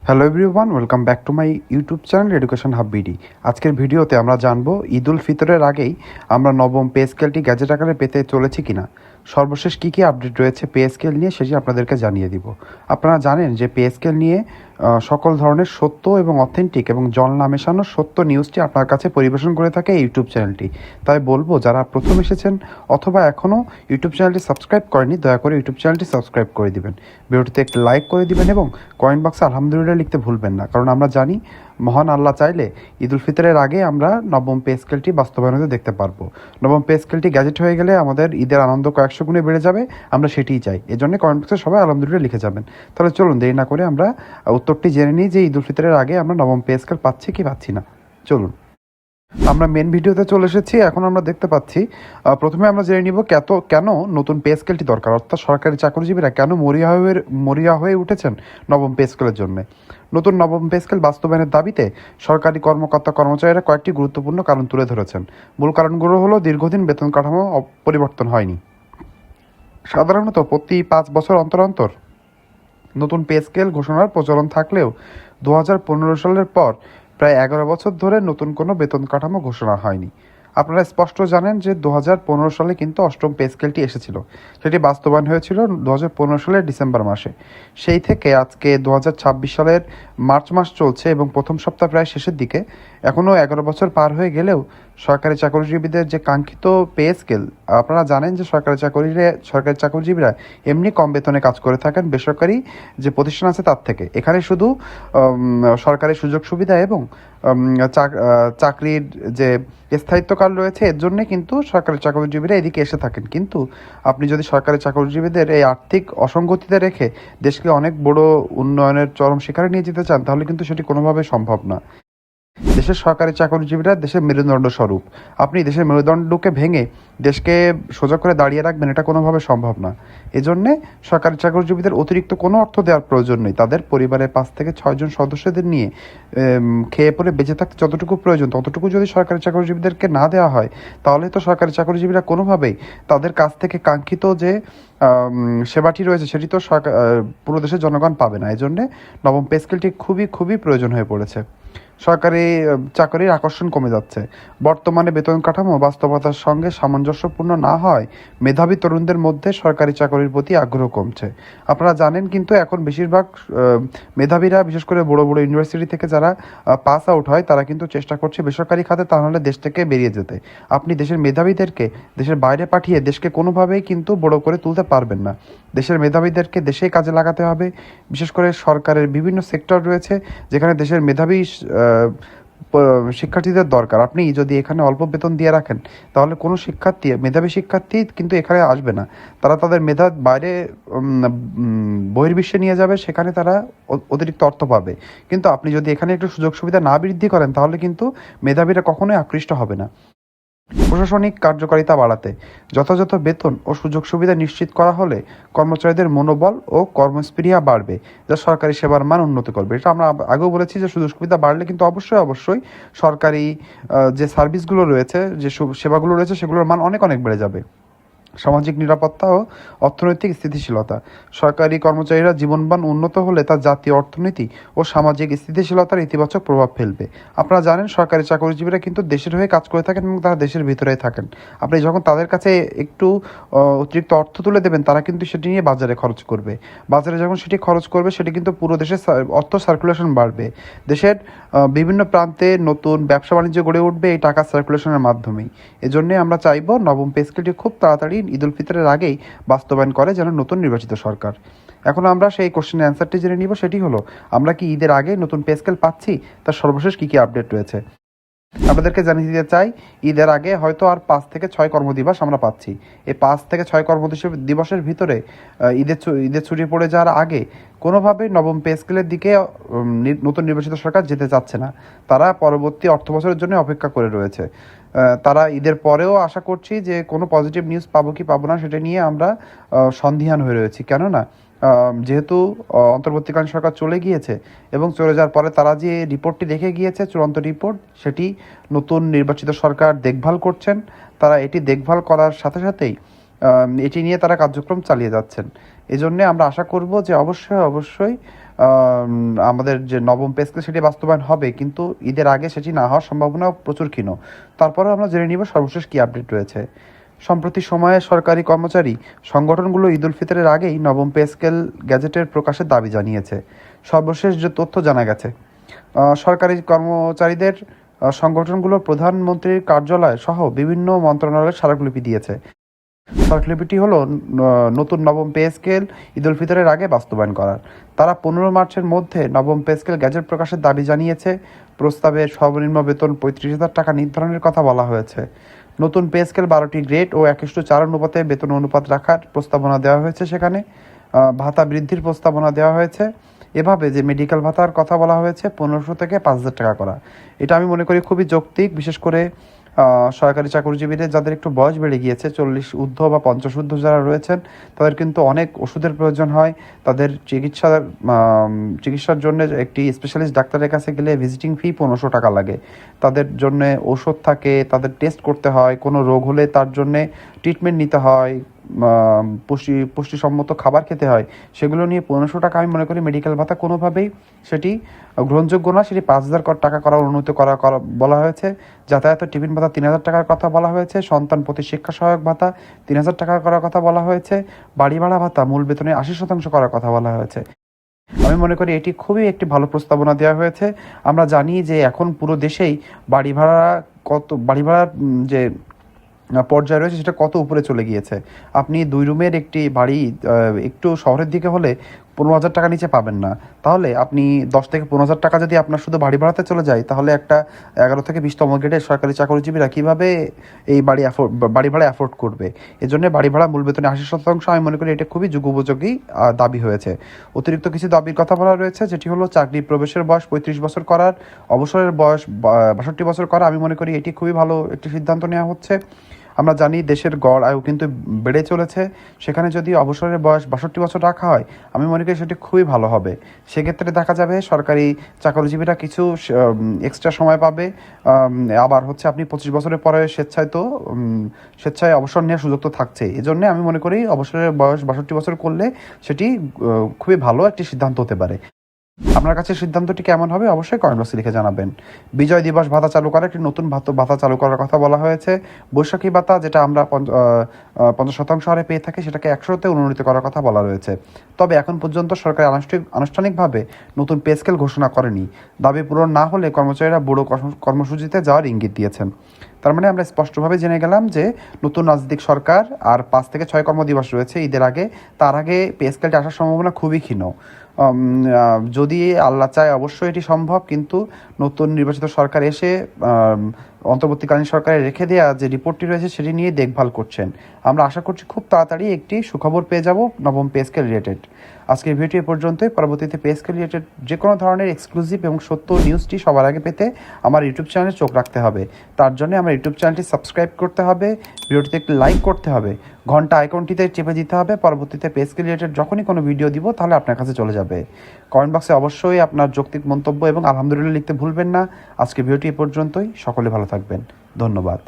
Hello everyone, welcome back to my YouTube channel education hub BD. আজকের ভিডিওতে আমরা জানবো ঈদ উল ফিতরের আগেই আমরা নবম পে স্কেলটি গ্যাজেট আকারে পেতে চলেছি কিনা, সর্বশেষ কী কী আপডেট রয়েছে পে স্কেল নিয়ে সেটি আপনাদেরকে জানিয়ে দিব। আপনারা জানেন যে পে স্কেল নিয়ে সকল ধরনের সত্য এবং অথেন্টিক এবং জল না মেশানো সত্য নিউজটি আপনার কাছে পরিবেশন করে থাকে এই ইউটিউব চ্যানেলটি। তাই বলবো, যারা প্রথম এসেছেন অথবা এখনও ইউটিউব চ্যানেলটি সাবস্ক্রাইব করেনি, দয়া করে ইউটিউব চ্যানেলটি সাবস্ক্রাইব করে দিবেন, ভিডিওটিতে একটি লাইক করে দিবেন এবং কমেন্ট বক্সে আলহামদুলিল্লাহ লিখতে ভুলবেন না, কারণ আমরা জানি মহান আল্লাহ চাইলে ঈদ উল ফিতরের আগে আমরা নবম পে স্কেলটি বাস্তবায়ন হতে দেখতে পারবো। নবম পে স্কেলটি গ্যাজেট হয়ে গেলে আমাদের ঈদের আনন্দ কয়েকশো গুণে বেড়ে যাবে, আমরা সেটিই চাই। এজন্য কমেন্ট বক্সে সবাই আলহামদুলিল্লাহ লিখে যাবেন। তাহলে চলুন দেরি না করে আমরা উত্তরটি জেনে নিই যে ঈদ উল ফিতরের আগে আমরা নবম পে স্কেল পাচ্ছি কি পাচ্ছি না। চলুন, আমরা মেন ভিডিওতে চলে এসেছি। এখন আমরা দেখতে পাচ্ছি, প্রথমে আমরা জেনে নিব কেন নতুন পে স্কেলটি দরকার, অর্থাৎ সরকারি চাকরিজীবীরা কেন মরিয়া হয়ে উঠেছেন নবম পে স্কেলের জন্য। নতুন নবম পে স্কেল বাস্তবায়নের দাবিতে সরকারি কর্মচারীরা কয়েকটি গুরুত্বপূর্ণ কারণ তুলে ধরেছেন। মূল কারণগুলো হলো, দীর্ঘদিন বেতন কাঠামো পরিবর্তন হয়নি। সাধারণত প্রতি 5 বছর অন্তর অন্তর নতুন পে স্কেল ঘোষণার প্রচলন থাকলেও 2015 সালের পর প্রায় 11 বছর ধরে নতুন কোনো বেতন কাঠামো ঘোষণা হয়নি। আপনারা স্পষ্ট জানেন যে 2015 সালে কিন্তু অষ্টম পে স্কেলটি এসেছিল, সেটি বাস্তবায়ন হয়েছিল 2015 সালের ডিসেম্বর মাসে। সেই থেকে আজকে 2026 সালের মার্চ মাস চলছে এবং প্রথম সপ্তাহ প্রায় শেষের দিকে। এখনও 11 বছর পার হয়ে গেলেও সরকারি চাকরিজীবীদের যে কাঙ্ক্ষিত পে স্কেল, আপনারা জানেন যে সরকারি চাকরিজীবীরা এমনি কম বেতনে কাজ করে থাকেন বেসরকারি যে প্রতিষ্ঠান আছে তার থেকে। এখানে শুধু সরকারি সুযোগ সুবিধা এবং চাকরির যে স্থায়িত্বকাল রয়েছে, এর জন্যে কিন্তু সরকারি চাকরিজীবীরা এদিকে এসে থাকেন। কিন্তু আপনি যদি সরকারি চাকরিজীবীদের এই আর্থিক অসঙ্গতিতে রেখে দেশকে অনেক বড় উন্নয়নের চরম শিখরে নিয়ে যেতে চান, তাহলে কিন্তু সেটি কোনোভাবে সম্ভব না। দেশের সরকারি চাকরিজীবীরা দেশের মেরুদণ্ড স্বরূপ। আপনি দেশের মেরুদণ্ডকে ভেঙে দেশকে সোজা করে দাঁড়িয়ে রাখবেন, এটা কোনোভাবে সম্ভব না। এজন্যে সরকারি চাকরিজীবীদের অতিরিক্ত কোনো অর্থ দেওয়ার প্রয়োজন নেই। তাদের পরিবারের 5 থেকে 6 জন সদস্যদের নিয়ে খেয়ে পরে বেঁচে থাকতে যতটুকু প্রয়োজন ততটুকু যদি সরকারি চাকরিজীবীদেরকে না দেওয়া হয়, তাহলে তো সরকারি চাকরিজীবীরা কোনোভাবেই তাদের কাছ থেকে কাঙ্ক্ষিত যে সেবাটি রয়েছে সেটি তো পুরো দেশের জনগণ পাবে না। এজন্যে নবম পে স্কেলটি খুবই প্রয়োজন হয়ে পড়েছে। সরকারি চাকরির আকর্ষণ কমে যাচ্ছে। বর্তমানে বেতন কাঠামো বাস্তবতার সঙ্গে সামঞ্জস্যপূর্ণ না হয় মেধাবী তরুণদের মধ্যে সরকারি চাকরির প্রতি আগ্রহ কমছে। আপনারা জানেন কিন্তু এখন বেশিরভাগ মেধাবীরা, বিশেষ করে বড় বড় ইউনিভার্সিটি থেকে যারা পাস আউট হয়, তারা কিন্তু চেষ্টা করছে বেসরকারি খাতে, তা নাহলে দেশ থেকে বেরিয়ে যেতে। আপনি দেশের মেধাবীদেরকে দেশের বাইরে পাঠিয়ে দেশকে কোনোভাবেই কিন্তু বড় করে তুলতে পারবেন না। দেশের মেধাবীদেরকে দেশেই কাজে লাগাতে হবে। বিশেষ করে সরকারের বিভিন্ন সেক্টর রয়েছে যেখানে দেশের মেধাবী শিক্ষার্থীদের দরকার। আপনি যদি এখানে অল্প বেতন দিয়ে রাখেন, তাহলে কোনো মেধাবী শিক্ষার্থী কিন্তু এখানে আসবে না। তারা তাদের মেধা বাইরে বহির্বিশ্বে নিয়ে যাবে, সেখানে তারা অতিরিক্ত অর্থ পাবে। কিন্তু আপনি যদি এখানে একটু সুযোগ সুবিধা না বৃদ্ধি করেন, তাহলে কিন্তু মেধাবীরা কখনোই আকৃষ্ট হবে না। প্রশাসনিক কার্যকারিতা বাড়াতে যথাযথ বেতন ও সুযোগ সুবিধা নিশ্চিত করা হলে কর্মচারীদের মনোবল ও কর্মস্পৃহা বাড়বে, যা সরকারি সেবার মান উন্নত করবে। এটা আমরা আগেও বলেছি যে সুযোগ সুবিধা বাড়লে কিন্তু অবশ্যই সরকারি যে সার্ভিসগুলো রয়েছে, যে সেবাগুলো রয়েছে, সেগুলোর মান অনেক বেড়ে যাবে। সামাজিক নিরাপত্তা ও অর্থনৈতিক স্থিতিশীলতা। সরকারি কর্মচারীরা জীবনমান উন্নত হলে তা জাতীয় অর্থনীতি ও সামাজিক স্থিতিশীলতার ইতিবাচক প্রভাব ফেলবে। আপনারা জানেন সরকারি চাকরিজীবীরা কিন্তু দেশের হয়ে কাজ করে থাকেন এবং তারা দেশের ভিতরেই থাকেন। আপনি যখন তাদের কাছে একটু অতিরিক্ত অর্থ তুলে দেবেন, তারা কিন্তু সেটি নিয়ে বাজারে খরচ করবে। বাজারে যখন সেটি খরচ করবে, সেটি কিন্তু পুরো দেশের অর্থ সার্কুলেশন বাড়বে। দেশের বিভিন্ন প্রান্তে নতুন ব্যবসা বাণিজ্য গড়ে উঠবে এই টাকা সার্কুলেশনের মাধ্যমেই। এজন্যে আমরা চাইব নবম পে স্কেলটি খুব তাড়াতাড়ি ঈদ উল ফিতরের আগেই বাস্তবায়ন করে যেন নতুন নির্বাচিত সরকার। এখন আমরা সেই কোশ্চেনের অ্যান্সারটি জেনে নিব। সেটি হলো, আমরা কি ঈদের আগে নতুন পে স্কেল পাচ্ছি, তার সর্বশেষ কী আপডেট রয়েছে আপনাদেরকে জানিয়ে দিতে চাই। ঈদের আগে হয়তো আর 5 থেকে 6 কর্মদিবস আমরা পাচ্ছি। এই 5 থেকে 6 কর্মদিবসের ভিতরে ঈদের ছুটি পড়ে যাওয়ার আগে কোনোভাবেই নবম পে স্কেলের দিকে নতুন নির্বাচিত সরকার যেতে চাচ্ছে না। তারা পরবর্তী অর্থবছরের জন্য অপেক্ষা করে রয়েছে। তারা ঈদের পরেও আশা করছি যে কোনো পজিটিভ নিউজ পাবো কি পাবো না সেটা নিয়ে আমরা সন্দিহান হয়ে রয়েছি। কেননা যেহেতু অন্তর্বর্তীকালীন সরকার চলে গিয়েছে এবং চলে যাওয়ার পরে তারা যে রিপোর্টটি রেখে গিয়েছে, চূড়ান্ত রিপোর্ট, সেটি নতুন নির্বাচিত সরকার দেখভাল করছেন। তারা এটি দেখভাল করার সাথেই এটি নিয়ে তারা কার্যক্রম চালিয়ে যাচ্ছেন। এজন্যে আমরা আশা করব যে অবশ্যই আমাদের যে নবম পে স্কেল সেটি বাস্তবায়ন হবে, কিন্তু ঈদের আগে সেটি না হওয়ার সম্ভাবনা প্রচুর ক্ষীণ। তারপরেও আমরা জেনে নিব সর্বশেষ কী আপডেট রয়েছে। সম্প্রতি সময়ে সরকারি কর্মচারী সংগঠনগুলো ঈদ উল ফিতরের আগেই নবম পে স্কেল গ্যাজেটের প্রকাশের দাবি জানিয়েছে। সর্বশেষ যে তথ্য জানা গেছে, সরকারি কর্মচারীদের সংগঠনগুলো প্রধানমন্ত্রীর কার্যালয় সহ বিভিন্ন মন্ত্রণালয়ের স্মারকলিপি দিয়েছে। স্মারকলিপিটি হলো নতুন নবম পে স্কেল ঈদ উল ফিতরের আগে বাস্তবায়ন করার। তারা 15 মার্চের মধ্যে নবম পে স্কেল গ্যাজেট প্রকাশের দাবি জানিয়েছে। প্রস্তাবে সর্বনিম্ন বেতন 35,000 টাকা নির্ধারণের কথা বলা হয়েছে। নতুন পে স্কেল 12টি গ্রেড ও 1:4 অনুপাতে বেতন অনুপাত রাখার প্রস্তাবনা দেওয়া হয়েছে। সেখানে ভাতা বৃদ্ধির প্রস্তাবনা দেওয়া হয়েছে। এভাবে যে মেডিকেল ভাতার কথা বলা হয়েছে 1500 থেকে 5,000 টাকা করা, এটা আমি মনে করি খুবই যৌক্তিক। বিশেষ করে সরকারি চাকরিজীবীদের যাদের একটু বয়স বেড়ে গিয়েছে, 40 ঊর্ধ্ব বা 50 ঊর্ধ্ব যারা রয়েছেন, তাদের কিন্তু অনেক ওষুধের প্রয়োজন হয়। তাদের চিকিৎসার জন্য একটি স্পেশালিস্ট ডাক্তারের কাছে গেলে ভিজিটিং ফি 1500 টাকা লাগে। তাদের জন্য ওষুধ থাকে, তাদের টেস্ট করতে হয়, কোনো রোগ হলে তার জন্যে ট্রিটমেন্ট নিতে হয়, পুষ্টিসম্মত খাবার খেতে হয়। সেগুলো নিয়ে 1500 টাকা আমি মনে করি মেডিকেল ভাতা কোনোভাবেই সেটি গ্রহণযোগ্য না। সেটি 5,000 টাকা করার অনুমতি করা বলা হয়েছে। যাতায়াত টিফিন ভাতা 3,000 টাকার কথা বলা হয়েছে। সন্তান প্রতি শিক্ষা সহায়ক ভাতা 3,000 টাকা করার কথা বলা হয়েছে। বাড়ি ভাড়া ভাতা মূল বেতনের 80% করার কথা বলা হয়েছে। আমি মনে করি এটি খুবই একটি ভালো প্রস্তাবনা দেওয়া হয়েছে। আমরা জানি যে এখন পুরো দেশেই বাড়ি ভাড়ার যে পর্যায়ে রয়েছে সেটা কত উপরে চলে গিয়েছে। আপনি 2 রুমের একটি বাড়ি একটু শহরের দিকে হলে 15,000 টাকা নিচে পাবেন না। তাহলে আপনি 10 থেকে 15,000 টাকা যদি আপনার শুধু বাড়ি ভাড়াতে চলে যায়, তাহলে একটা 11 থেকে 20তম গ্রেডের সরকারি চাকরিজীবীরা কীভাবে এই বাড়ি ভাড়া অ্যাফোর্ড করবে? এজন্য বাড়ি ভাড়া মূল বেতনে 80% আমি মনে করি এটা খুবই যুগোপযোগী দাবি হয়েছে। অতিরিক্ত কিছু দাবির কথা বলা রয়েছে, যেটি হলো চাকরি প্রবেশের বয়স 35 বছর করার, অবসরের বয়স 62 বছর করা। আমি মনে করি এটি খুবই ভালো একটি সিদ্ধান্ত নেওয়া হচ্ছে। আমরা জানি দেশের গড় আয়ু কিন্তু বেড়ে চলেছে। সেখানে যদি অবসরের বয়স 62 বছর রাখা হয়, আমি মনে করি সেটি খুবই ভালো হবে। সেক্ষেত্রে দেখা যাবে সরকারি চাকরিজীবীরা কিছু এক্সট্রা সময় পাবে। আবার হচ্ছে আপনি 25 বছরের পরে স্বেচ্ছায় অবসর নেওয়ার সুযোগ তো থাকছেই। এজন্য আমি মনে করি অবসরের বয়স 62 বছর করলে সেটি খুবই ভালো একটি সিদ্ধান্ত হতে পারে। আপনার কাছে সিদ্ধান্তটি কেমন হবে অবশ্যই কমেন্ট বক্সে লিখে জানাবেন। বিজয় দিবস ভাতা চালু করার একটি নতুন ভাতা চালু করার কথা বলা হয়েছে। বৈশাখী ভাতা যেটা আমরা 50% হারে পেয়ে থাকি, সেটাকে 100-তে উন্নীত করার কথা বলা রয়েছে। তবে এখন পর্যন্ত সরকার আনুষ্ঠানিকভাবে নতুন পে স্কেল ঘোষণা করেনি। দাবি পূরণ না হলে কর্মচারীরা বড় কর্মসূচিতে যাওয়ার ইঙ্গিত দিয়েছেন। তার মানে আমরা স্পষ্টভাবে জেনে গেলাম যে নতুন রাজনৈতিক সরকার আর 5 থেকে 6 কর্মদিবস রয়েছে ঈদের আগে। তার আগে পে স্কেলটি আসার সম্ভাবনা খুবই ক্ষীণ। যদি আল্লাহ চায় অবশ্যই এটি সম্ভব, কিন্তু নতুন নির্বাচিত সরকার এসে অন্তর্বর্তীকালীন সরকারে রেখে দেওয়া যে রিপোর্টটি রয়েছে সেটি নিয়ে দেখভাল করছেন। আমরা আশা করছি খুব তাড়াতাড়ি একটি সুখবর পেয়ে যাব নবম পে স্কেল রিলেটেড। আজকের ভিডিওটি এ পর্যন্তই। পরবর্তীতে পে স্কেল রিলেটেড যে কোনো ধরনের এক্সক্লুসিভ এবং সত্য নিউজটি সবার আগে পেতে আমার ইউটিউব চ্যানেলে চোখ রাখতে হবে। তার জন্য আমার ইউটিউব চ্যানেলটি সাবস্ক্রাইব করতে হবে, ভিডিওটিতে একটি লাইক করতে হবে, ঘন্টা আইকনটিতে চেপে দিতে হবে। পরবর্তীতে পে স্কেল রিলেটেড যখনই কোনো ভিডিও দিব তাহলে আপনার কাছে চলে যাবে। কমেন্ট বক্সে অবশ্যই আপনার যৌক্তিক মন্তব্য এবং আলহামদুলিল্লাহ লিখতে ভুলবেন না। আজকে ভিডিওটি এ পর্যন্তই। সকলে ভালো থাকবেন। ধন্যবাদ।